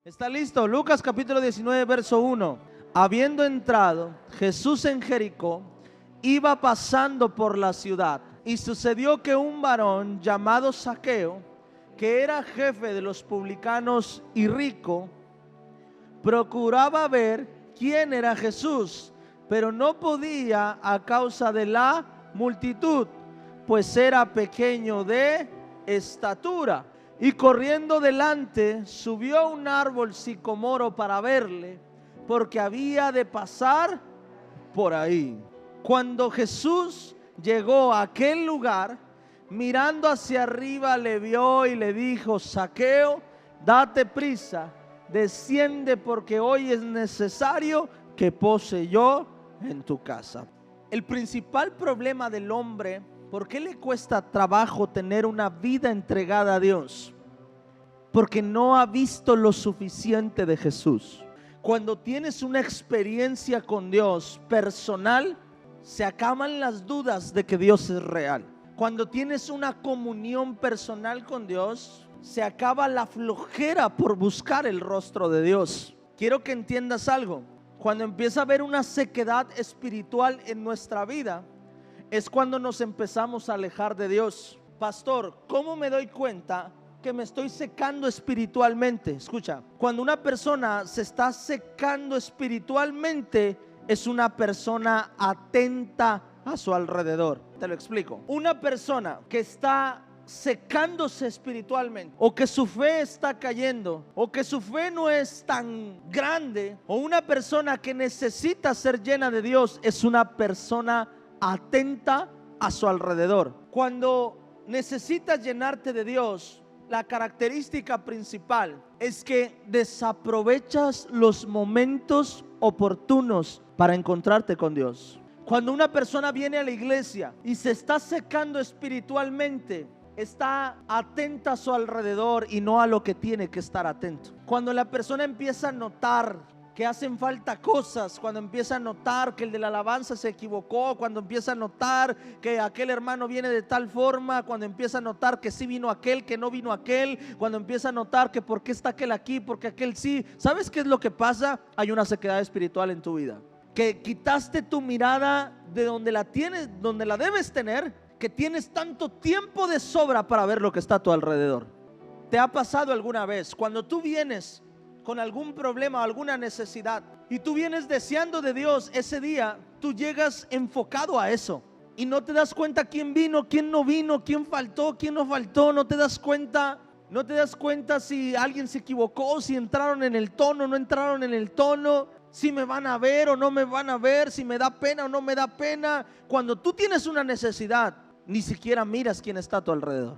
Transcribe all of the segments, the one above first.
¿Está listo? Lucas capítulo 19, verso 1. Habiendo entrado Jesús en Jericó, iba pasando por la ciudad. Y sucedió que un varón llamado Zaqueo, que era jefe de los publicanos y rico, procuraba ver quién era Jesús, pero no podía a causa de la multitud, pues era pequeño de estatura. Y corriendo delante, subió a un árbol sicomoro para verle, porque había de pasar por ahí. Cuando Jesús llegó a aquel lugar, mirando hacia arriba, le vio y le dijo: Zaqueo, date prisa, desciende, porque hoy es necesario que pose yo en tu casa. El principal problema del hombre, ¿por qué le cuesta trabajo tener una vida entregada a Dios? Porque no ha visto lo suficiente de Jesús. Cuando tienes una experiencia con Dios personal, se acaban las dudas de que Dios es real. Cuando tienes una comunión personal con Dios, se acaba la flojera por buscar el rostro de Dios. Quiero que entiendas algo. Cuando empieza a haber una sequedad espiritual en nuestra vida, es cuando nos empezamos a alejar de Dios. Pastor, ¿cómo me doy cuenta que me estoy secando espiritualmente? Escucha, cuando una persona se está secando espiritualmente, es una persona atenta a su alrededor. Te lo explico. Una persona que está secándose espiritualmente, o que su fe está cayendo, o que su fe no es tan grande, o una persona que necesita ser llena de Dios, es una persona atenta a su alrededor. Cuando necesitas llenarte de Dios, la característica principal es que desaprovechas los momentos oportunos para encontrarte con Dios. Cuando una persona viene a la iglesia y se está secando espiritualmente, está atenta a su alrededor y no a lo que tiene que estar atento. Cuando la persona empieza a notar que hacen falta cosas, cuando empieza a notar que el de la alabanza se equivocó, cuando empieza a notar que aquel hermano viene de tal forma, cuando empieza a notar que sí vino aquel, que no vino aquel, cuando empieza a notar que por qué está aquel aquí, porque aquel sí. ¿Sabes qué es lo que pasa? Hay una sequedad espiritual en tu vida, que quitaste tu mirada de donde la tienes, donde la debes tener, que tienes tanto tiempo de sobra para ver lo que está a tu alrededor. ¿Te ha pasado alguna vez cuando tú vienes con algún problema o alguna necesidad y tú vienes deseando de Dios ese día, tú llegas enfocado a eso y no te das cuenta quién vino, quién no vino, quién faltó, quién no faltó? No te das cuenta si alguien se equivocó, si entraron en el tono, no entraron en el tono, si me van a ver o no me van a ver, si me da pena o no me da pena. Cuando tú tienes una necesidad, ni siquiera miras quién está a tu alrededor.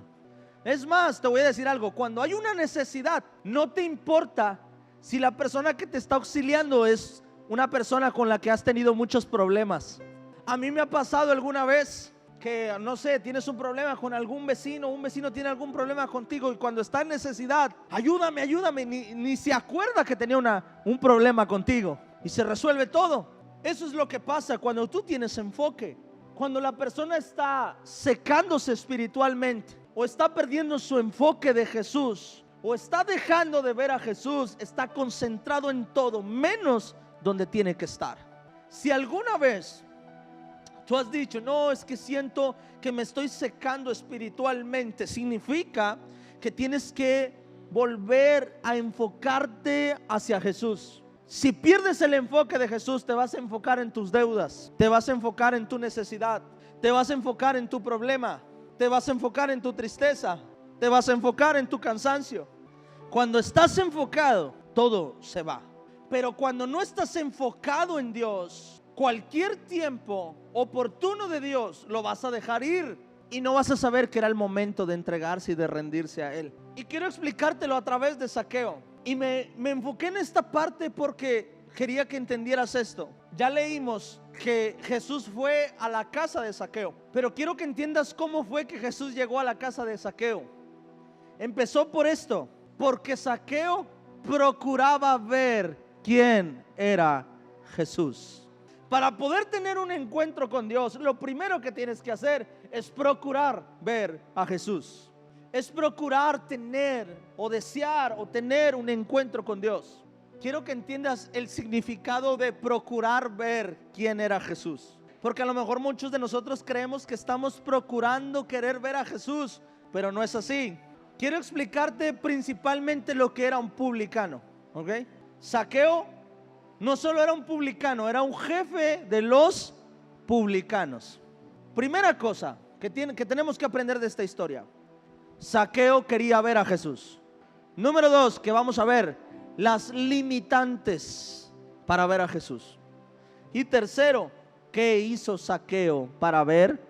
Es más, te voy a decir algo: cuando hay una necesidad, no te importa si la persona que te está auxiliando es una persona con la que has tenido muchos problemas. A mí me ha pasado alguna vez que, no sé, tienes un problema con algún vecino, un vecino tiene algún problema contigo, y cuando está en necesidad, ayúdame, ni se acuerda que tenía un problema contigo y se resuelve todo. Eso es lo que pasa cuando tú tienes enfoque. Cuando la persona está secándose espiritualmente, o está perdiendo su enfoque de Jesús, o está dejando de ver a Jesús, está concentrado en todo menos donde tiene que estar. Si alguna vez tú has dicho: no, es que siento que me estoy secando espiritualmente, significa que tienes que volver a enfocarte hacia Jesús. Si pierdes el enfoque de Jesús, te vas a enfocar en tus deudas, te vas a enfocar en tu necesidad, te vas a enfocar en tu problema, te vas a enfocar en tu tristeza, te vas a enfocar en tu cansancio. Cuando estás enfocado, todo se va. Pero cuando no estás enfocado en Dios, cualquier tiempo oportuno de Dios lo vas a dejar ir y no vas a saber que era el momento de entregarse y de rendirse a Él. Y quiero explicártelo a través de Zaqueo. Y me enfoqué en esta parte porque quería que entendieras esto. Ya leímos que Jesús fue a la casa de Zaqueo, pero quiero que entiendas cómo fue que Jesús llegó a la casa de Zaqueo. Empezó por esto: porque Zaqueo procuraba ver quién era Jesús. Para poder tener un encuentro con Dios, lo primero que tienes que hacer es procurar ver a Jesús. es procurar tener o desear o tener un encuentro con Dios. Quiero que entiendas el significado de procurar ver quién era Jesús. Porque a lo mejor muchos de nosotros creemos que estamos procurando querer ver a Jesús, pero no es así. Quiero explicarte principalmente lo que era un publicano, ¿ok? Zaqueo no solo era un publicano, era un jefe de los publicanos. Primera cosa que tenemos que aprender de esta historia: Zaqueo quería ver a Jesús. Número 2, que vamos a ver las limitantes para ver a Jesús. Y tercero, ¿qué hizo Zaqueo para ver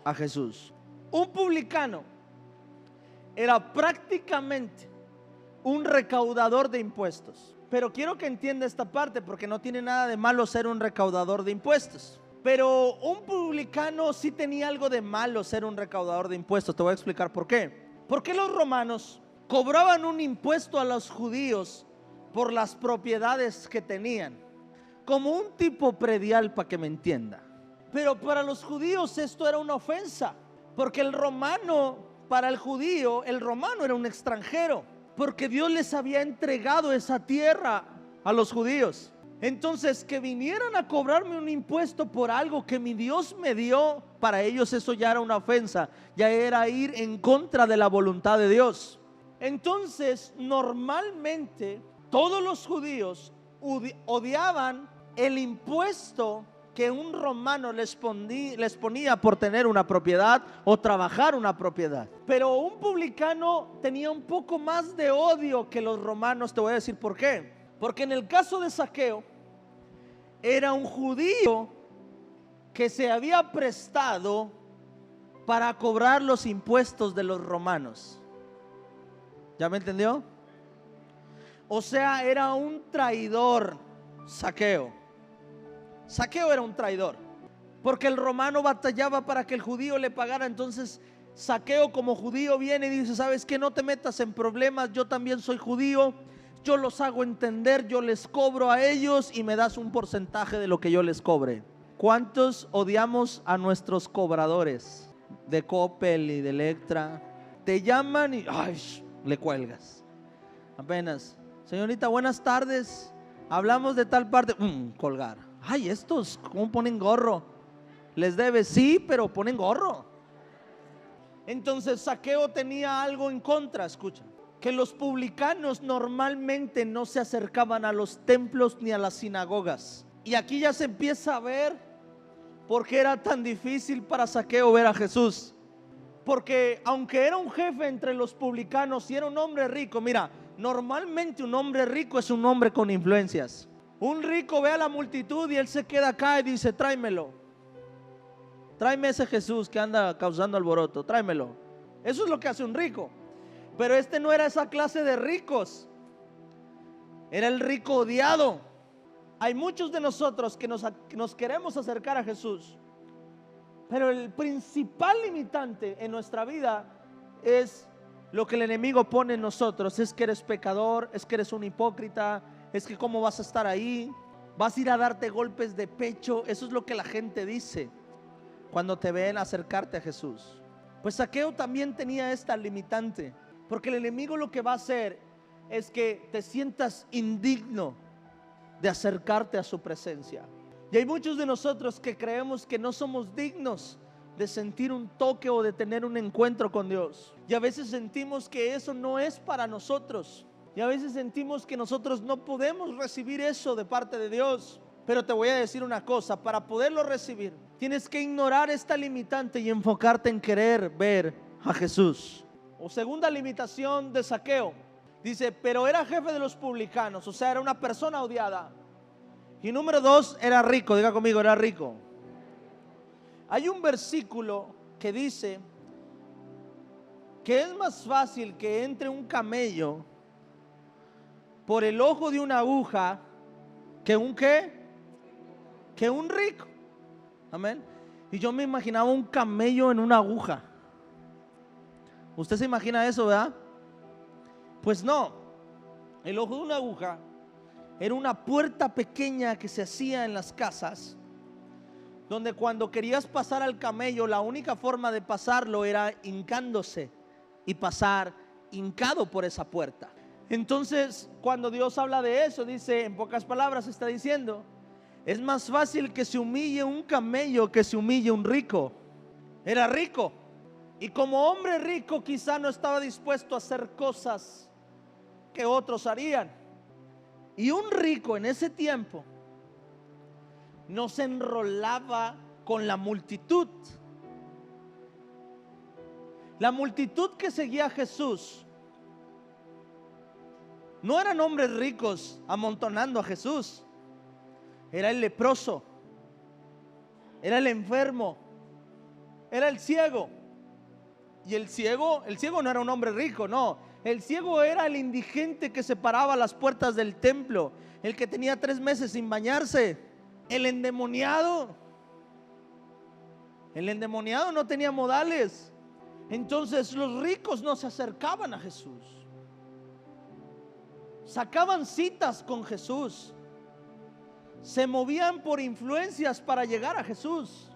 a Jesús? Un publicano era prácticamente un recaudador de impuestos. Pero quiero que entienda esta parte, porque no tiene nada de malo ser un recaudador de impuestos. Pero un publicano sí tenía algo de malo ser un recaudador de impuestos. Te voy a explicar por qué. Porque los romanos cobraban un impuesto a los judíos por las propiedades que tenían, como un tipo predial, para que me entienda. Pero para los judíos esto era una ofensa, porque el romano, para el judío, el romano era un extranjero, porque Dios les había entregado esa tierra a los judíos. Entonces, que vinieran a cobrarme un impuesto por algo que mi Dios me dio, para ellos eso ya era una ofensa, ya era ir en contra de la voluntad de Dios. Entonces, normalmente todos los judíos odiaban el impuesto que un romano les ponía por tener una propiedad o trabajar una propiedad. Pero un publicano tenía un poco más de odio que los romanos. Te voy a decir por qué. Porque en el caso de Zaqueo, era un judío que se había prestado para cobrar los impuestos de los romanos. ¿Ya me entendió? O sea, era un traidor, Zaqueo. Zaqueo era un traidor, porque el romano batallaba para que el judío le pagara. Entonces Zaqueo, como judío, viene y dice: ¿sabes qué? No te metas en problemas, yo también soy judío, yo los hago entender, yo les cobro a ellos y me das un porcentaje de lo que yo les cobre. ¿Cuántos odiamos a nuestros cobradores de Coppel y de Electra? Te llaman y le cuelgas. Apenas: señorita, buenas tardes, hablamos de tal parte, colgar. Ay, estos, ¿cómo ponen gorro? Les debes, sí, pero ponen gorro. Entonces Zaqueo tenía algo en contra, escucha, que los publicanos normalmente no se acercaban a los templos ni a las sinagogas. Y aquí ya se empieza a ver por qué era tan difícil para Zaqueo ver a Jesús. Porque aunque era un jefe entre los publicanos y era un hombre rico, mira, normalmente un hombre rico es un hombre con influencias. Un rico ve a la multitud y él se queda acá y dice: tráemelo, tráeme ese Jesús que anda causando alboroto, tráemelo. Eso es lo que hace un rico. Pero este no era esa clase de ricos, era el rico odiado. Hay muchos de nosotros que nos queremos acercar a Jesús, pero el principal limitante en nuestra vida es lo que el enemigo pone en nosotros. Es que eres pecador, es que eres un hipócrita, es que cómo vas a estar ahí, vas a ir a darte golpes de pecho. Eso es lo que la gente dice cuando te ven acercarte a Jesús. Pues Zaqueo también tenía esta limitante, porque el enemigo lo que va a hacer es que te sientas indigno de acercarte a su presencia. Y hay muchos de nosotros que creemos que no somos dignos de sentir un toque o de tener un encuentro con Dios. Y a veces sentimos que eso no es para nosotros. Y a veces sentimos que nosotros no podemos recibir eso de parte de Dios. Pero te voy a decir una cosa: para poderlo recibir, tienes que ignorar esta limitante y enfocarte en querer ver a Jesús. O segunda limitación de Zaqueo, dice: pero era jefe de los publicanos, o sea, era una persona odiada. Y número 2, era rico. Diga conmigo: era rico. Hay un versículo que dice que es más fácil que entre un camello por el ojo de una aguja que un ¿qué? Que un rico. Amén. Y yo me imaginaba un camello en una aguja. ¿Usted se imagina eso, verdad? Pues no. El ojo de una aguja era una puerta pequeña que se hacía en las casas, donde cuando querías pasar al camello, la única forma de pasarlo era hincándose y pasar hincado por esa puerta. Entonces, cuando Dios habla de eso, dice, en pocas palabras está diciendo, es más fácil que se humille un camello que se humille un rico. Era rico, y como hombre rico quizá no estaba dispuesto a hacer cosas que otros harían. Y un rico en ese tiempo no se enrolaba con la multitud. La multitud que seguía a Jesús no eran hombres ricos amontonando a Jesús. Era el leproso, era el enfermo, era el ciego. Y el ciego no era un hombre rico, no. El ciego era el indigente que se paraba a las puertas del templo, el que tenía 3 meses sin bañarse. El endemoniado no tenía modales. Entonces los ricos no se acercaban a Jesús, sacaban citas con Jesús, se movían por influencias para llegar a Jesús.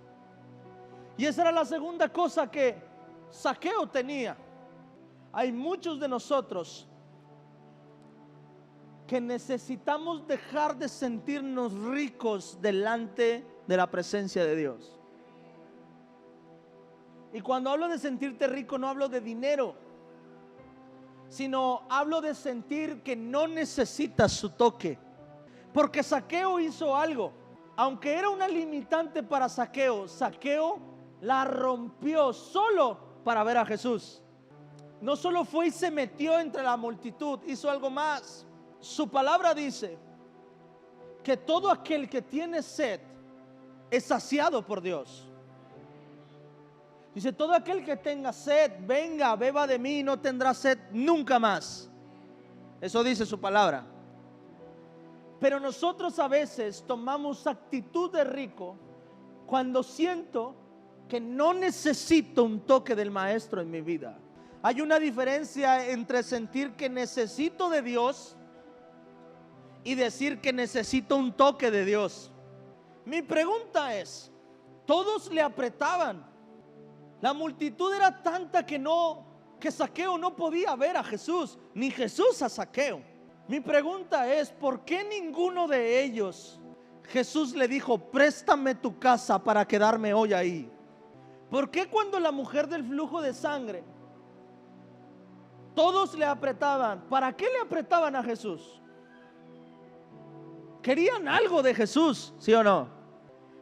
Y esa era la segunda cosa que Zaqueo tenía. Hay muchos de nosotros que necesitamos dejar de sentirnos ricos delante de la presencia de Dios. Y cuando hablo de sentirte rico, no hablo de dinero, sino hablo de sentir que no necesitas su toque. Porque Zaqueo hizo algo. Aunque era una limitante para Zaqueo, Zaqueo la rompió solo para ver a Jesús. No solo fue y se metió entre la multitud, hizo algo más. Su palabra dice que todo aquel que tiene sed es saciado por Dios. Dice, todo aquel que tenga sed, venga, beba de mí, no tendrá sed nunca más. Eso dice su palabra. Pero nosotros a veces tomamos actitud de rico cuando siento que no necesito un toque del maestro en mi vida. Hay una diferencia entre sentir que necesito de Dios y decir que necesito un toque de Dios. Mi pregunta es, todos le apretaban. La multitud era tanta que Zaqueo no podía ver a Jesús, ni Jesús a Zaqueo. Mi pregunta es, ¿por qué ninguno de ellos Jesús le dijo, préstame tu casa para quedarme hoy ahí? ¿Por qué cuando la mujer del flujo de sangre, todos le apretaban? ¿Para qué le apretaban a Jesús? Querían algo de Jesús, ¿sí o no?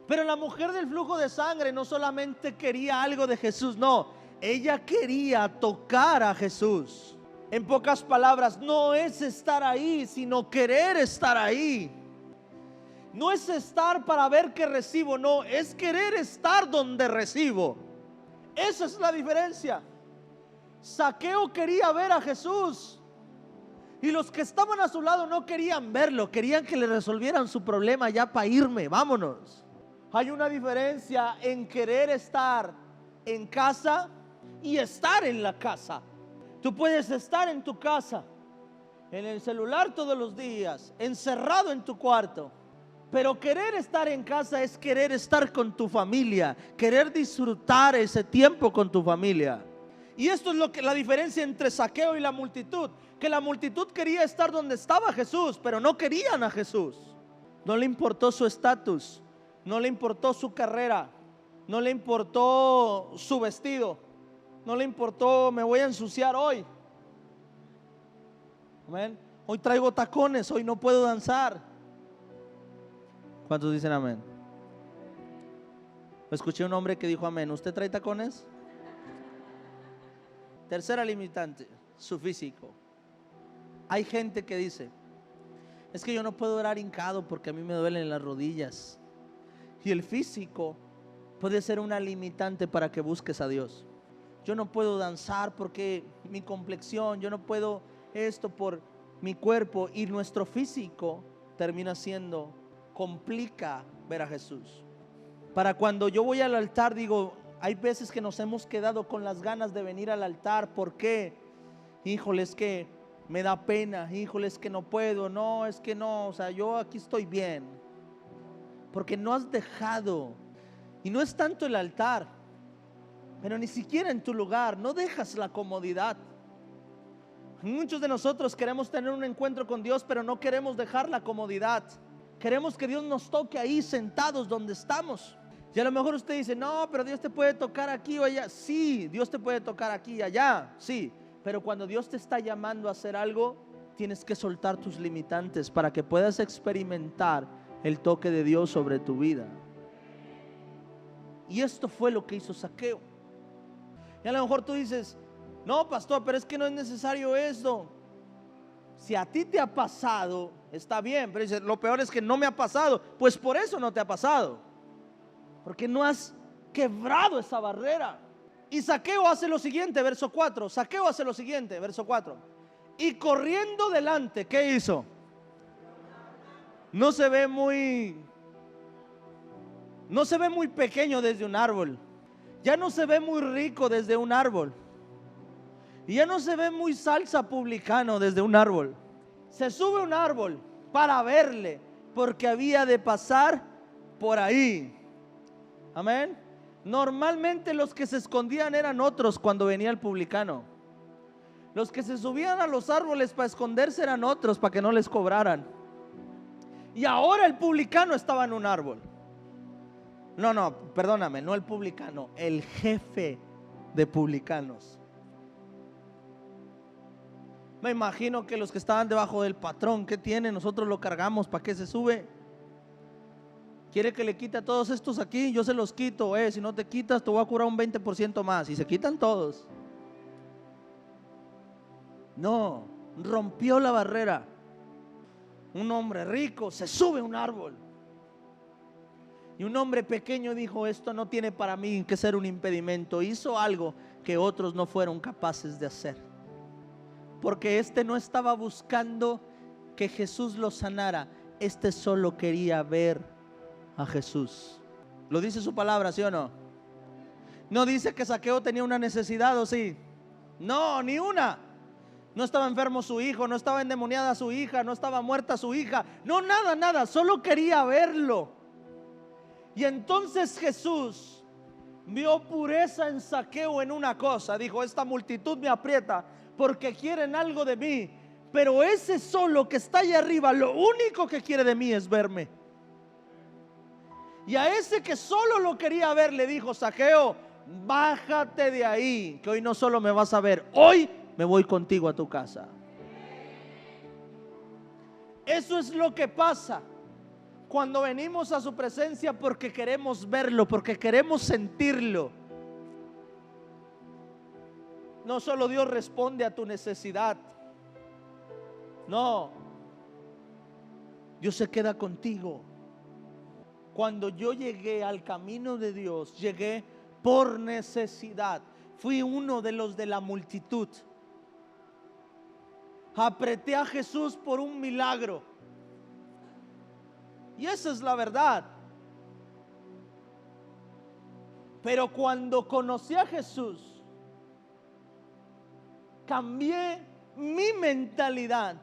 Pero la mujer del flujo de sangre no solamente quería algo de Jesús, no, ella quería tocar a Jesús. En pocas palabras, no es estar ahí, sino querer estar ahí. No es estar para ver qué recibo, no, es querer estar donde recibo. Esa es la diferencia. Zaqueo quería ver a Jesús, y los que estaban a su lado no querían verlo, querían que le resolvieran su problema ya para irme, vámonos. Hay una diferencia en querer estar en casa y estar en la casa. Tú puedes estar en tu casa, en el celular todos los días, encerrado en tu cuarto, pero querer estar en casa es querer estar con tu familia, querer disfrutar ese tiempo con tu familia. Y esto es la diferencia entre Zaqueo y la multitud, que la multitud quería estar donde estaba Jesús, pero no querían a Jesús. No le importó su estatus, no le importó su carrera, no le importó su vestido, no le importó, me voy a ensuciar hoy. Amén. Hoy traigo tacones, hoy no puedo danzar. ¿Cuántos dicen amén? Escuché un hombre que dijo amén. ¿Usted trae tacones? Tercera limitante, su físico. Hay gente que dice, es que yo no puedo orar hincado porque a mí me duelen las rodillas. Y el físico puede ser una limitante para que busques a Dios. Yo no puedo danzar porque mi complexión, yo no puedo esto por mi cuerpo. Y nuestro físico termina siendo, complica ver a Jesús. Para cuando yo voy al altar, digo, hay veces que nos hemos quedado con las ganas de venir al altar. ¿Por qué? Híjole, es que me da pena. Híjole, es que no puedo. No, es que no, o sea, yo aquí estoy bien. Porque no has dejado. Y no es tanto el altar. pero ni siquiera en tu lugar, no dejas la comodidad. Muchos de nosotros queremos tener un encuentro con Dios, pero no queremos dejar la comodidad. Queremos que Dios nos toque ahí sentados donde estamos. Y a lo mejor usted dice, no, pero Dios te puede tocar aquí o allá. Sí, Dios te puede tocar aquí y allá, sí. Pero cuando Dios te está llamando a hacer algo, tienes que soltar tus limitantes para que puedas experimentar el toque de Dios sobre tu vida. Y esto fue lo que hizo Zaqueo. Y a lo mejor tú dices, no, pastor, pero es que no es necesario esto. Si a ti te ha pasado, está bien, pero dice, lo peor es que no me ha pasado. Pues por eso no te ha pasado, porque no has quebrado esa barrera. Y Zaqueo hace lo siguiente, verso 4. Zaqueo hace lo siguiente, verso 4. Y corriendo delante, ¿qué hizo? No se ve muy pequeño desde un árbol. Ya no se ve muy rico desde un árbol. Y ya no se ve muy salsa publicano desde un árbol. Se sube a un árbol para verle, porque había de pasar por ahí. Amén. Normalmente los que se escondían eran otros cuando venía el publicano. Los que se subían a los árboles para esconderse eran otros, para que no les cobraran. Y ahora el publicano estaba en un árbol. No, perdóname, no el publicano, el jefe de publicanos. Me imagino que los que estaban debajo del patrón, ¿qué tiene? Nosotros lo cargamos, ¿para qué se sube? ¿Quiere que le quite a todos estos aquí? Yo se los quito, si no te quitas te voy a cobrar un 20% más. Y se quitan todos. No, rompió la barrera. Un hombre rico se sube a un árbol. Y un hombre pequeño dijo, esto no tiene para mí que ser un impedimento. Hizo algo que otros no fueron capaces de hacer. Porque este no estaba buscando que Jesús lo sanara. Este solo quería ver a Jesús. ¿Lo dice su palabra, sí o no? No dice que Zaqueo tenía una necesidad, ¿o sí? No, ni una. No estaba enfermo su hijo, no estaba endemoniada su hija, no estaba muerta su hija. No, nada, solo quería verlo. Y entonces Jesús vio pureza en Zaqueo en una cosa. Dijo, esta multitud me aprieta porque quieren algo de mí, pero ese solo que está allá arriba, lo único que quiere de mí es verme. Y a ese que solo lo quería ver le dijo, Zaqueo, bájate de ahí, que hoy no solo me vas a ver, hoy me voy contigo a tu casa. Eso es lo que pasa cuando venimos a su presencia, porque queremos verlo, porque queremos sentirlo. No solo Dios responde a tu necesidad, no, Dios se queda contigo. Cuando yo llegué al camino de Dios, llegué por necesidad. Fui uno de los de la multitud. Apreté a Jesús por un milagro. Y esa es la verdad. Pero cuando conocí a Jesús, cambié mi mentalidad.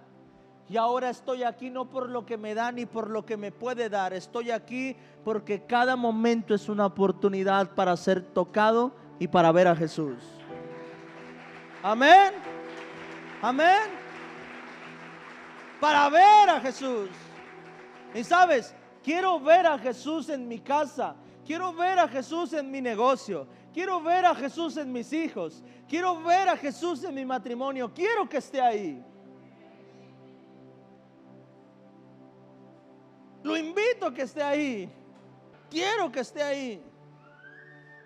Y ahora estoy aquí no por lo que me da ni por lo que me puede dar. Estoy aquí porque cada momento es una oportunidad para ser tocado y para ver a Jesús. Amén. Amén. Para ver a Jesús. Y sabes, quiero ver a Jesús en mi casa. Quiero ver a Jesús en mi negocio. Quiero ver a Jesús en mis hijos. Quiero ver a Jesús en mi matrimonio. Quiero que esté ahí. Lo invito a que esté ahí. Quiero que esté ahí.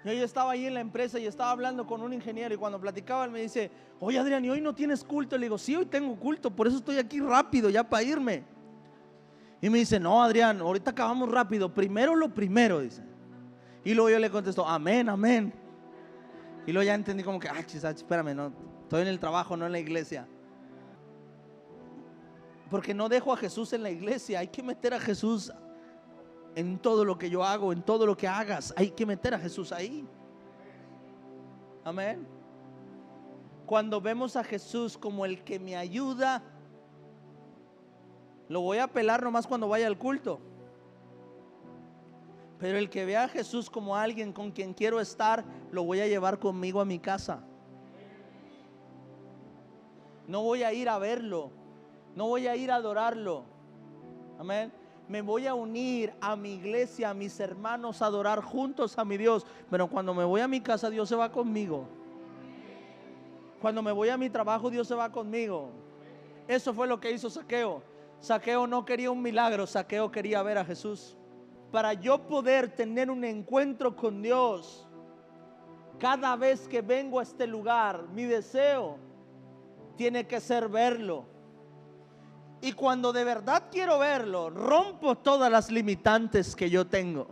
Yo estaba ahí en la empresa y estaba hablando con un ingeniero, y cuando platicaba él me dice, oye Adrián, ¿y hoy no tienes culto? Le digo, sí, hoy tengo culto, por eso estoy aquí rápido ya para irme. Y me dice, no Adrián, ahorita acabamos rápido, primero lo primero, dice. Y luego yo le contesto, amén, amén. Y luego ya entendí como que, espérame, no, estoy en el trabajo, no en la iglesia. Porque no dejo a Jesús en la iglesia. Hay que meter a Jesús en todo lo que yo hago, en todo lo que hagas. Hay que meter a Jesús ahí. Amén. Cuando vemos a Jesús como el que me ayuda, lo voy a apelar nomás cuando vaya al culto. Pero el que vea a Jesús como alguien con quien quiero estar, lo voy a llevar conmigo a mi casa. No voy a ir a verlo, no voy a ir a adorarlo. Amén. Me voy a unir a mi iglesia, a mis hermanos, a adorar juntos a mi Dios. Pero cuando me voy a mi casa, Dios se va conmigo. Cuando me voy a mi trabajo, Dios se va conmigo. Eso fue lo que hizo Zaqueo. Zaqueo no quería un milagro, Zaqueo quería ver a Jesús. Para yo poder tener un encuentro con Dios, cada vez que vengo a este lugar, mi deseo tiene que ser verlo. Y cuando de verdad quiero verlo, rompo todas las limitantes que yo tengo.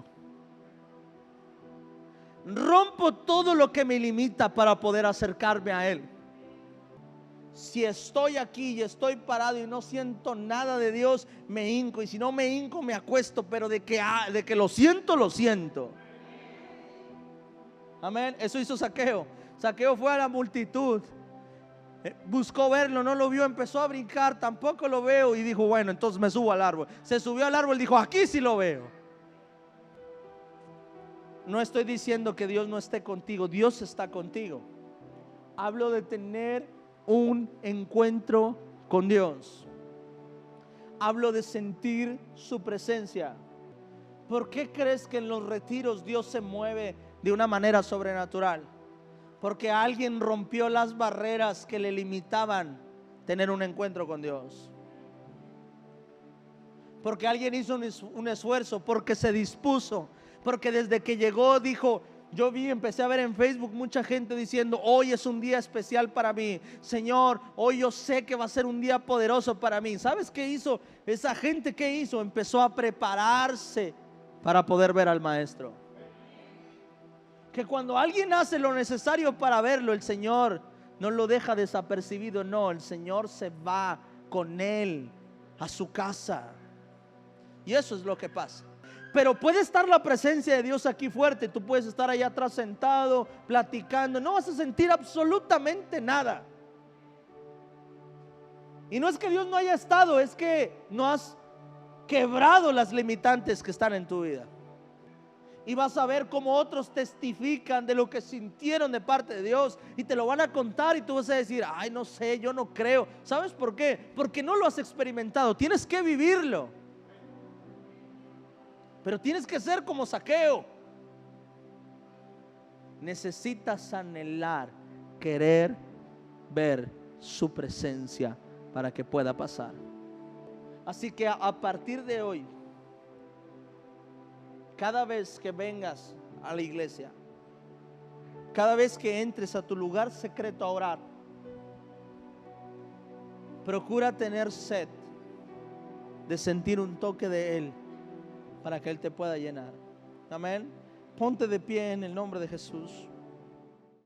Rompo todo lo que me limita para poder acercarme a Él. Si estoy aquí y estoy parado y no siento nada de Dios, me hinco. Y si no me hinco, me acuesto. Pero de que lo siento, lo siento. Amén. Eso hizo Zaqueo. Zaqueo fue a la multitud. Buscó verlo, no lo vio, empezó a brincar, tampoco lo veo. Y dijo, bueno, entonces me subo al árbol. Se subió al árbol y dijo, aquí sí lo veo. No estoy diciendo que Dios no esté contigo, Dios está contigo. Hablo de tener un encuentro con Dios. Hablo de sentir su presencia. ¿Por qué crees que en los retiros Dios se mueve de una manera sobrenatural? Porque alguien rompió las barreras que le limitaban tener un encuentro con Dios. Porque alguien hizo un esfuerzo, porque se dispuso, porque desde que llegó dijo, empecé a ver en Facebook mucha gente diciendo, hoy es un día especial para mí, Señor, hoy yo sé que va a ser un día poderoso para mí. ¿Sabes qué hizo esa gente? ¿Qué hizo? Empezó a prepararse para poder ver al Maestro. Que cuando alguien hace lo necesario para verlo, el Señor no lo deja desapercibido. No, el Señor se va con él a su casa. Y eso es lo que pasa. Pero puede estar la presencia de Dios aquí fuerte. Tú puedes estar allá atrás sentado, platicando. No vas a sentir absolutamente nada. Y no es que Dios no haya estado, es que no has quebrado las limitantes que están en tu vida. Y vas a ver cómo otros testifican de lo que sintieron de parte de Dios. Y te lo van a contar y tú vas a decir, ay, no sé, yo no creo. ¿Sabes por qué? Porque no lo has experimentado. Tienes que vivirlo. Pero tienes que ser como Zaqueo. Necesitas anhelar, querer ver su presencia para que pueda pasar. Así que a partir de hoy, cada vez que vengas a la iglesia, cada vez que entres a tu lugar secreto a orar, procura tener sed de sentir un toque de Él para que Él te pueda llenar. Amén. Ponte de pie en el nombre de Jesús.